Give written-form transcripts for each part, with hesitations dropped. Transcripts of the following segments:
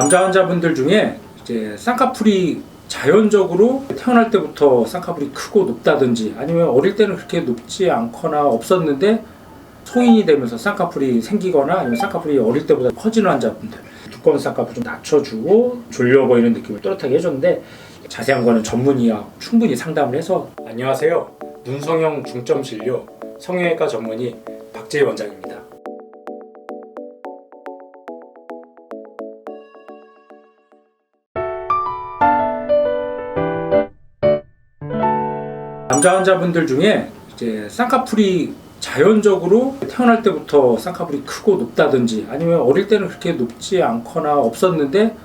남자 환자분들 중에 이제 쌍꺼풀이 자연적으로 태어날 때부터 쌍꺼풀이 크고 높다든지 아니면 어릴 때는 그렇게 높지 않거나 없었는데 성인이 되면서 쌍꺼풀이 생기거나 아니면 쌍꺼풀이 어릴 때보다 커지는 환자분들, 두꺼운 쌍꺼풀 좀 낮춰주고 졸려 보이는 느낌을 또렷하게 해줬는데, 자세한 거는 전문의와 충분히 상담을 해서. 안녕하세요, 눈성형 중점 진료 성형외과 전문의 박재희 원장입니다. 남자 환자분들 중에 이제 쌍꺼풀이 자연적으로 태어날 때부터 쌍꺼풀이 크고 높다든지 아니면 어릴 때는 그렇게 높지 않거나 없었는데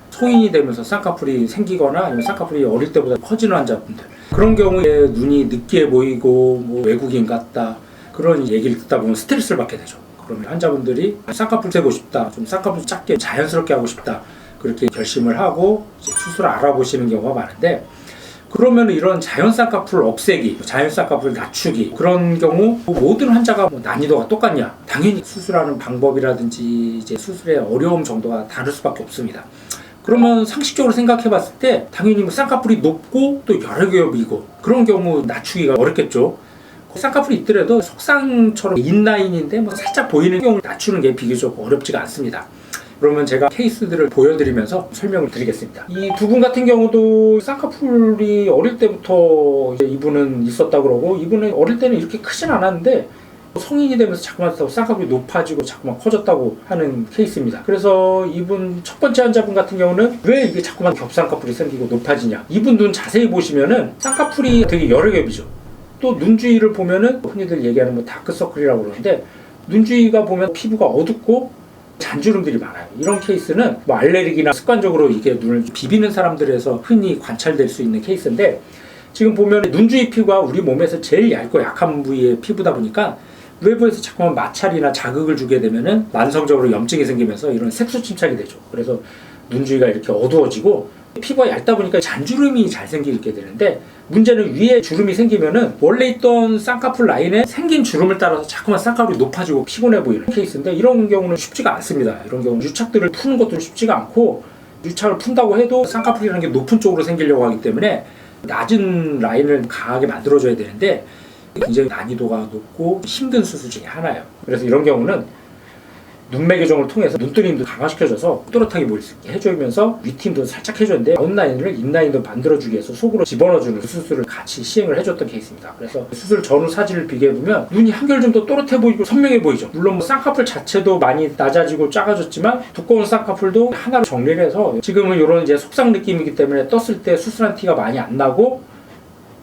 성인이 되면서 쌍꺼풀이 생기거나 아니면 쌍꺼풀이 어릴 때보다 커지는 환자분들, 그런 경우에 눈이 느끼해 보이고 뭐 외국인 같다, 그런 얘기를 듣다 보면 스트레스를 받게 되죠. 그러면 환자분들이 쌍꺼풀 세고 싶다, 좀 쌍꺼풀 작게 자연스럽게 하고 싶다, 그렇게 결심을 하고 이제 수술을 알아보시는 경우가 많은데, 그러면 이런 자연 쌍꺼풀 없애기, 자연 쌍꺼풀 낮추기, 그런 경우 모든 환자가 난이도가 똑같냐? 당연히 수술하는 방법이라든지 이제 수술의 어려움 정도가 다를 수밖에 없습니다. 그러면 상식적으로 생각해 봤을 때 당연히 쌍꺼풀이 높고 또 여러 겹이고 그런 경우 낮추기가 어렵겠죠. 쌍꺼풀이 있더라도 속상처럼 인라인인데 살짝 보이는 경우를 낮추는 게 비교적 어렵지가 않습니다. 그러면 제가 케이스들을 보여드리면서 설명을 드리겠습니다. 이 두 분 같은 경우도 쌍꺼풀이 어릴 때부터 이제 이분은 있었다 그러고, 이분은 어릴 때는 이렇게 크진 않았는데 성인이 되면서 자꾸만 쌍꺼풀이 높아지고 자꾸만 커졌다고 하는 케이스입니다. 그래서 이분 첫 번째 환자분 같은 경우는 왜 이게 자꾸만 겹쌍꺼풀이 생기고 높아지냐, 이분 눈 자세히 보시면은 쌍꺼풀이 되게 여러 겹이죠. 또 눈 주위를 보면은 흔히들 얘기하는 다크서클이라고 그러는데, 눈 주위가 보면 피부가 어둡고 잔주름들이 많아요. 이런 케이스는 알레르기나 습관적으로 이게 눈을 비비는 사람들에서 흔히 관찰될 수 있는 케이스인데, 지금 보면 눈 주위 피부가 우리 몸에서 제일 얇고 약한 부위의 피부다 보니까 외부에서 자꾸만 마찰이나 자극을 주게 되면은 만성적으로 염증이 생기면서 이런 색소 침착이 되죠. 그래서 눈 주위가 이렇게 어두워지고 피부가 얇다 보니까 잔주름이 잘 생기게 되는데, 문제는 위에 주름이 생기면은 원래 있던 쌍꺼풀 라인에 생긴 주름을 따라서 자꾸만 쌍꺼풀이 높아지고 피곤해 보이는 케이스인데, 이런 경우는 쉽지가 않습니다. 이런 경우는 유착들을 푸는 것도 쉽지가 않고, 유착을 푼다고 해도 쌍꺼풀이라는 게 높은 쪽으로 생기려고 하기 때문에 낮은 라인을 강하게 만들어줘야 되는데 굉장히 난이도가 높고 힘든 수술 중에 하나예요. 그래서 이런 경우는 눈매 교정을 통해서 눈뜨는 힘도 강화시켜줘서 또렷하게 보일 수 있게 해주면서 윗힘도 살짝 해줬는데 아웃라인을 인라인도 만들어주기 위해서 속으로 집어넣어주는 수술을 같이 시행을 해줬던 케이스입니다. 그래서 수술 전후 사진을 비교해보면 눈이 한결 좀 더 또렷해 보이고 선명해 보이죠. 물론 쌍꺼풀 자체도 많이 낮아지고 작아졌지만 두꺼운 쌍꺼풀도 하나로 정리를 해서 지금은 이런 이제 속상 느낌이기 때문에 떴을 때 수술한 티가 많이 안 나고,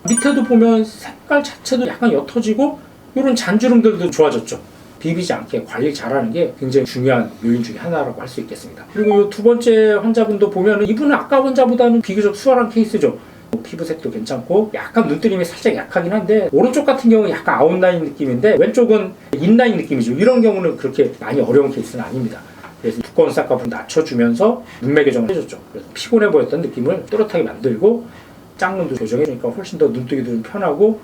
밑에도 보면 색깔 자체도 약간 옅어지고 이런 잔주름들도 좋아졌죠. 비비지 않게 관리 잘하는 게 굉장히 중요한 요인 중에 하나라고 할 수 있겠습니다. 그리고 이 두 번째 환자분도 보면 이분은 아까 환자보다는 비교적 수월한 케이스죠. 피부색도 괜찮고 약간 눈뜨림이 살짝 약하긴 한데, 오른쪽 같은 경우는 약간 아웃라인 느낌인데 왼쪽은 인라인 느낌이죠. 이런 경우는 그렇게 많이 어려운 케이스는 아닙니다. 그래서 두꺼운 쌍꺼풀 낮춰주면서 눈매 교정을 해줬죠. 그래서 피곤해 보였던 느낌을 또렷하게 만들고 짝눈도 교정해주니까 훨씬 더 눈뜨기도 좀 편하고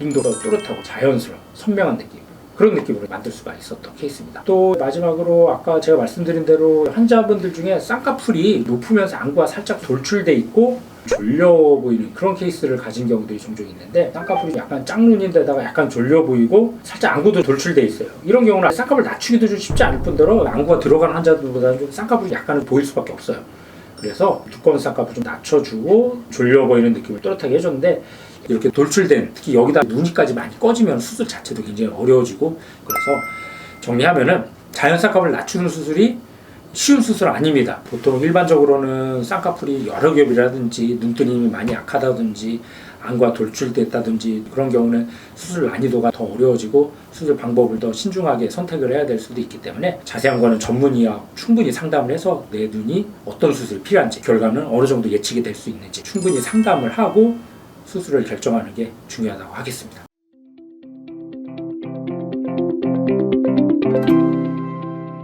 눈도 더 또렷하고 자연스러운 선명한 느낌, 그런 느낌으로 만들 수가 있었던 케이스입니다. 또 마지막으로 아까 제가 말씀드린 대로 환자분들 중에 쌍꺼풀이 높으면서 안구가 살짝 돌출돼 있고 졸려 보이는 그런 케이스를 가진 경우들이 종종 있는데, 쌍꺼풀이 약간 짝눈인데다가 약간 졸려 보이고 살짝 안구도 돌출돼 있어요. 이런 경우는 쌍꺼풀 낮추기도 좀 쉽지 않을 뿐더러 안구가 들어가는 환자들보다는 좀 쌍꺼풀이 약간은 보일 수밖에 없어요. 그래서 두꺼운 쌍꺼풀 좀 낮춰주고 졸려 보이는 느낌을 또렷하게 해줬는데, 이렇게 돌출된, 특히 여기다 눈이까지 많이 꺼지면 수술 자체도 굉장히 어려워지고, 그래서 정리하면은 자연 쌍꺼풀 낮추는 수술이 쉬운 수술 아닙니다. 보통 일반적으로는 쌍꺼풀이 여러 겹이라든지 눈뜨림이 많이 약하다든지 안구가 돌출됐다든지 그런 경우는 수술 난이도가 더 어려워지고 수술 방법을 더 신중하게 선택을 해야 될 수도 있기 때문에 자세한 거는 전문의와 충분히 상담을 해서 내 눈이 어떤 수술이 필요한지, 결과는 어느 정도 예측이 될 수 있는지 충분히 상담을 하고 수술을 결정하는 게 중요하다고 하겠습니다.